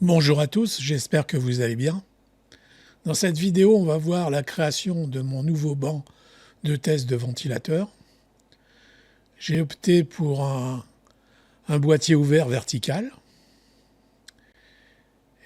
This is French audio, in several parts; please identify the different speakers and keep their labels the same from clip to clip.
Speaker 1: Bonjour à tous, j'espère que vous allez bien. Dans cette vidéo, on va voir la création de mon nouveau banc de test de ventilateur. J'ai opté pour un boîtier ouvert vertical.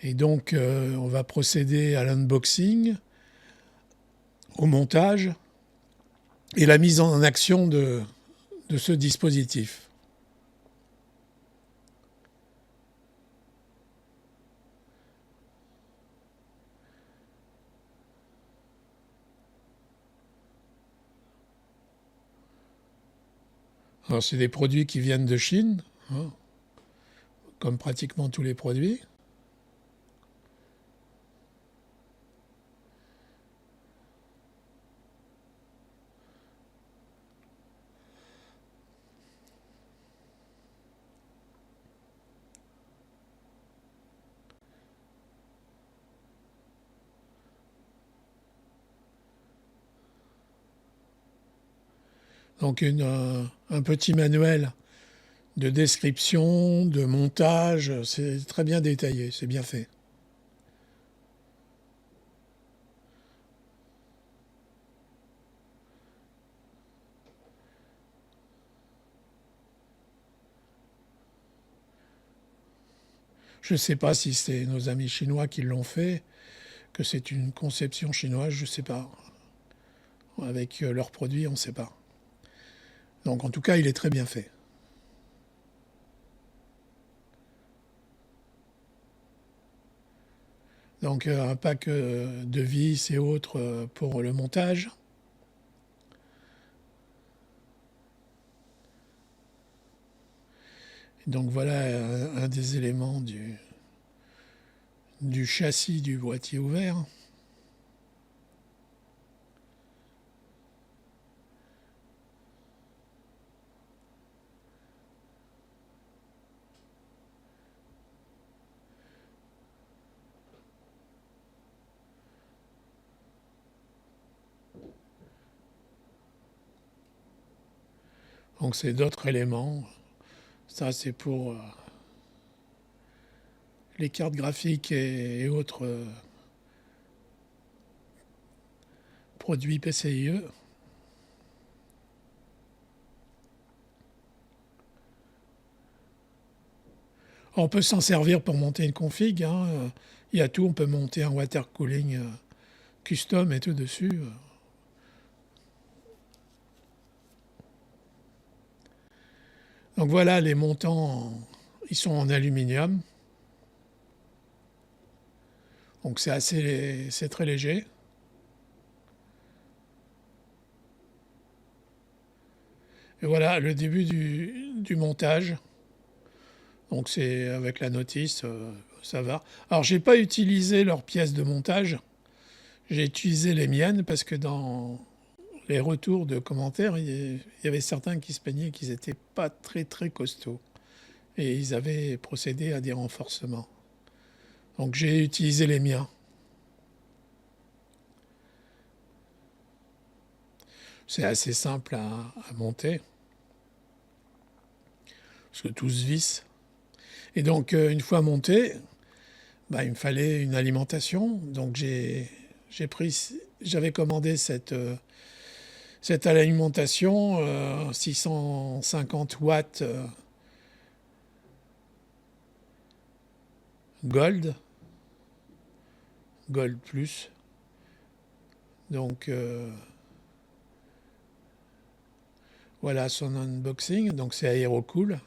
Speaker 1: Et donc, on va procéder à l'unboxing, au montage et la mise en action de ce dispositif. Alors, c'est des produits qui viennent de Chine, hein, comme pratiquement tous les produits. Donc, un petit manuel de description, de montage, c'est très bien détaillé, c'est bien fait. Je ne sais pas si c'est nos amis chinois qui l'ont fait, que c'est une conception chinoise, je ne sais pas. Avec leurs produits, on ne sait pas. Donc en tout cas, il est très bien fait. Donc un pack de vis et autres pour le montage. Donc voilà un des éléments du châssis du boîtier ouvert. Donc c'est d'autres éléments. Ça c'est pour les cartes graphiques et autres produits PCIe. On peut s'en servir pour monter une config, hein. Il y a tout, on peut monter un water cooling custom et tout dessus. Donc voilà, les montants, ils sont en aluminium. Donc c'est très léger. Et voilà le début du montage. Donc c'est avec la notice, ça va. Alors j'ai pas utilisé leurs pièces de montage. J'ai utilisé les miennes parce que dans les retours de commentaires, il y avait certains qui se plaignaient qu'ils n'étaient pas très très costauds. Et ils avaient procédé à des renforcements. Donc j'ai utilisé les miens. C'est assez simple à monter. Parce que tout se visse. Et donc une fois monté, bah, il me fallait une alimentation. Donc j'avais commandé cette alimentation 650 watts Gold, Gold Plus. Donc voilà son unboxing. Donc c'est Aerocool.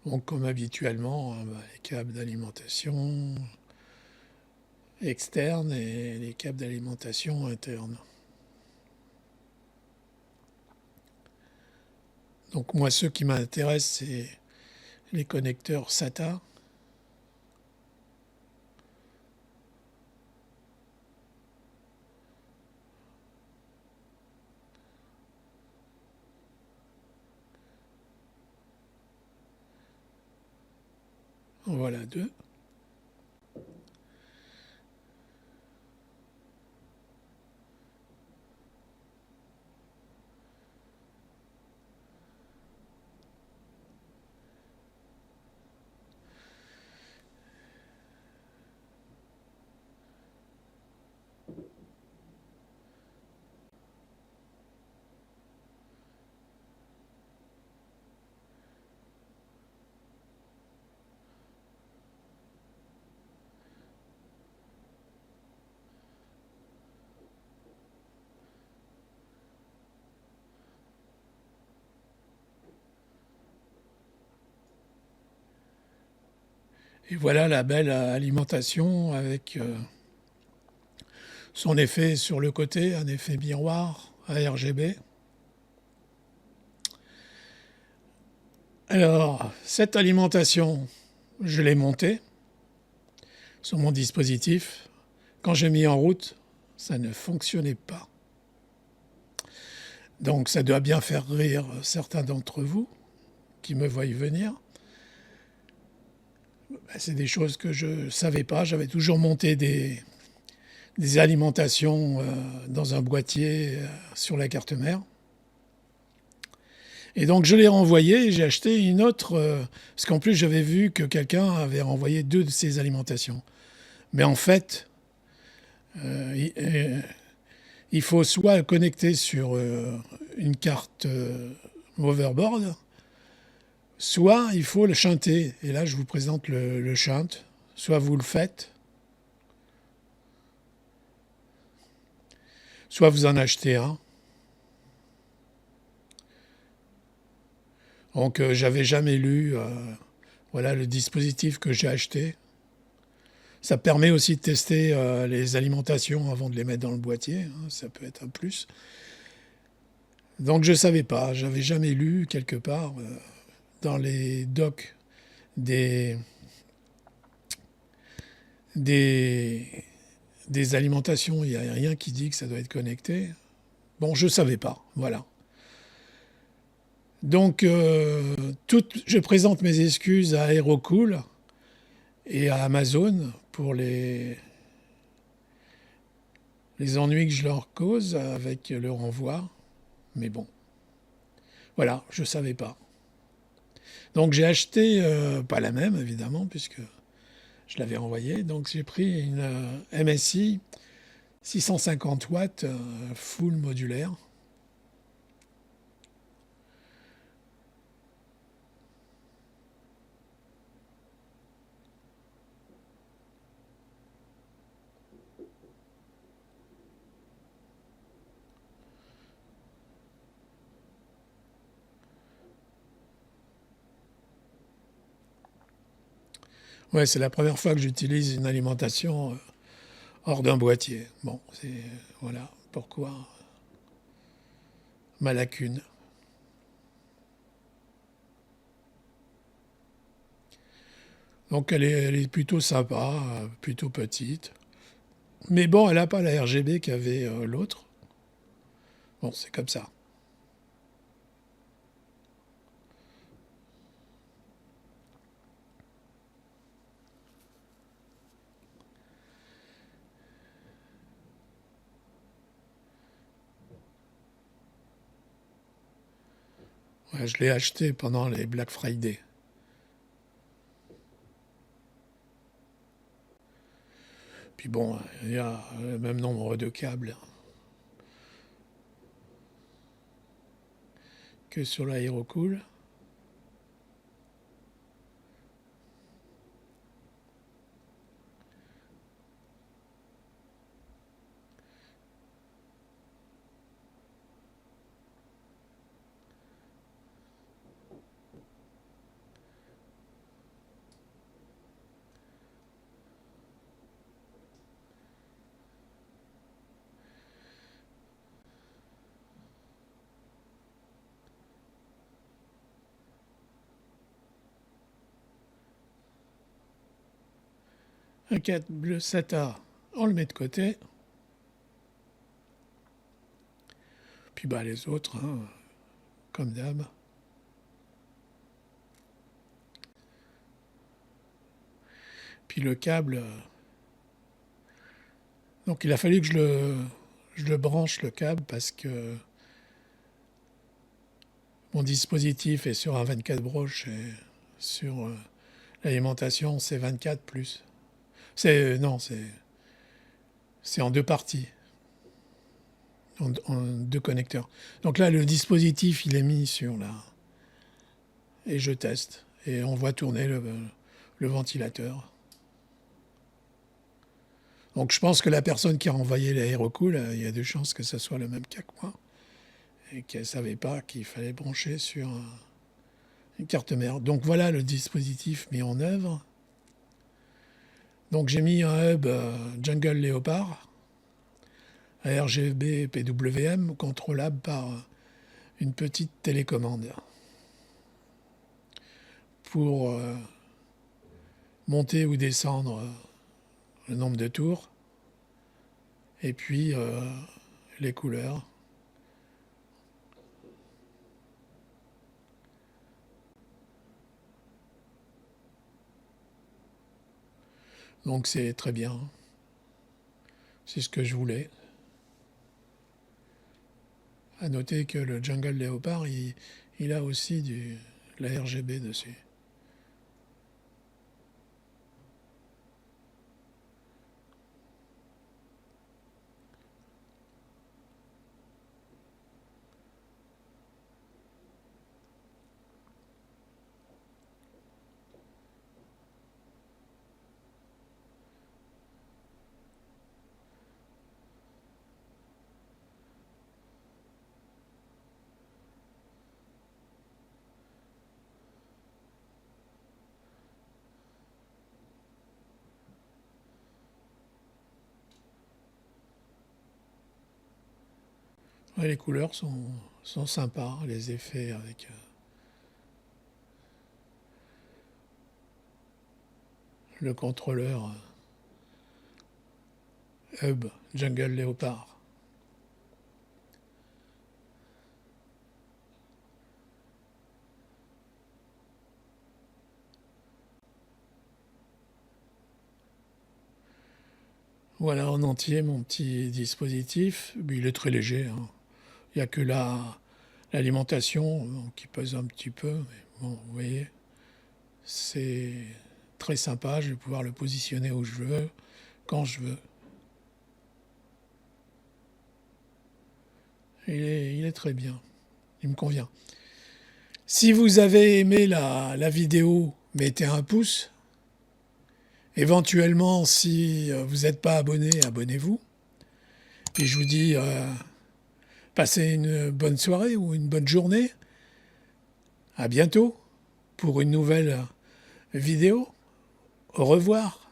Speaker 1: Donc comme habituellement, les câbles d'alimentation externes et les câbles d'alimentation internes. Donc moi, ceux qui m'intéressent, c'est les connecteurs SATA. En voilà deux. Et voilà la belle alimentation avec son effet sur le côté, un effet miroir à RGB. Alors, cette alimentation, je l'ai montée sur mon dispositif. Quand j'ai mis en route, ça ne fonctionnait pas. Donc ça doit bien faire rire certains d'entre vous qui me voient venir. C'est des choses que je ne savais pas. J'avais toujours monté des alimentations dans un boîtier sur la carte mère. Et donc je l'ai renvoyé et j'ai acheté une autre, parce qu'en plus j'avais vu que quelqu'un avait renvoyé 2 de ces alimentations. Mais en fait, il faut soit connecter sur une carte Hoverboard, soit il faut le shunter. Et là je vous présente le shunt. Soit vous le faites, soit vous en achetez un. Donc j'avais jamais lu voilà le dispositif que j'ai acheté. Ça permet aussi de tester les alimentations avant de les mettre dans le boîtier, hein, ça peut être un plus. Donc je ne savais pas, j'avais jamais lu quelque part dans les docs des, des, des alimentations, il n'y a rien qui dit que ça doit être connecté. Bon, je ne savais pas, voilà. Donc je présente mes excuses à Aerocool et à Amazon pour les ennuis que je leur cause avec le renvoi. Mais bon, voilà, je ne savais pas. Donc j'ai acheté, pas la même évidemment, puisque je l'avais renvoyée. Donc j'ai pris une MSI 650 watts full modulaire. Ouais, c'est la première fois que j'utilise une alimentation hors d'un boîtier. Bon, c'est voilà pourquoi ma lacune. Donc elle est plutôt sympa, plutôt petite. Mais bon, elle n'a pas la RGB qu'avait l'autre. Bon, c'est comme ça. Ouais, je l'ai acheté pendant les Black Friday. Puis bon, il y a le même nombre de câbles que sur l'Aerocool. Un câble SATA, on le met de côté. Puis bah les autres, hein, comme d'hab. Puis le câble. Donc il a fallu que je le branche le câble parce que mon dispositif est sur un 24 broches et sur l'alimentation c'est 24 plus. Non, c'est en 2 parties, en 2 connecteurs. Donc là le dispositif il est mis sur là et je teste et on voit tourner le ventilateur. Donc je pense que la personne qui a envoyé l'Aerocool, il y a de chances que ce soit le même cas que moi et qu'elle ne savait pas qu'il fallait brancher sur une carte mère. Donc voilà le dispositif mis en œuvre. Donc j'ai mis un hub Jungle Leopard, RGB PWM, contrôlable par une petite télécommande pour monter ou descendre le nombre de tours et puis les couleurs. Donc c'est très bien. C'est ce que je voulais. À noter que le Jungle Leopard, il a aussi de la RGB dessus. Ouais, les couleurs sont sympas, les effets avec le contrôleur Hub Jungle Leopard. Voilà en entier mon petit dispositif. Il est très léger, hein. Il n'y a que l'alimentation qui pèse un petit peu. Mais bon, vous voyez, c'est très sympa. Je vais pouvoir le positionner où je veux, quand je veux. Il est très bien. Il me convient. Si vous avez aimé la vidéo, mettez un pouce. Éventuellement, si vous n'êtes pas abonné, abonnez-vous. Puis je vous dis, passez une bonne soirée ou une bonne journée. À bientôt pour une nouvelle vidéo. Au revoir.